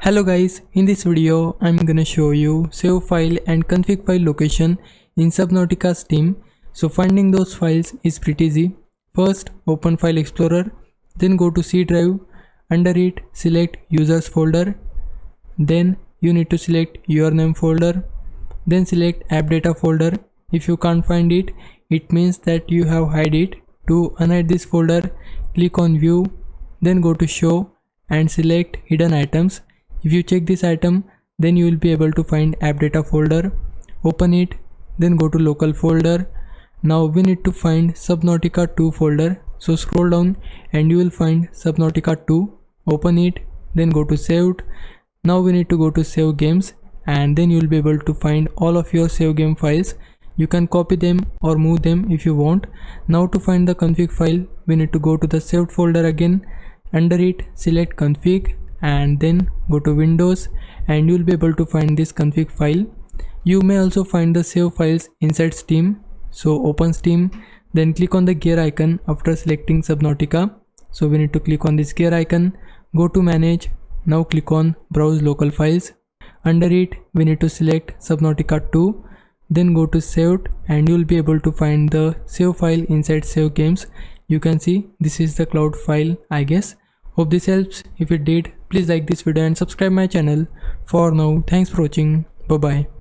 Hello guys, in this video I'm gonna show you save file and config file location in Subnautica's team. So finding those files is pretty easy. First open File Explorer, then go to C drive, under it select users folder, then you need to select your name folder, then select app data folder. If you can't find it, it means that you have hide it. To unhide this folder, click on view, then go to show and select hidden items. If you check this item, then you will be able to find app data folder. Open it, then go to local folder. Now we need to find Subnautica 2 folder. So scroll down and you will find Subnautica 2. Open it, then go to saved. Now we need to go to save games and then you will be able to find all of your save game files. You can copy them or move them if you want. Now to find the config file, we need to go to the saved folder again. Under it select config and then go to Windows and you will be able to find this config file. You may also find the save files inside Steam. So open Steam, then click on the gear icon after selecting Subnautica. So we need to click on this gear icon, go to manage, now click on browse local files. Under it we need to select Subnautica 2, then go to saved and you will be able to find the save file inside save games. You can see this is the cloud file, I guess. Hope this helps. If it did, please like this video and subscribe my channel. For now, thanks for watching. Bye bye.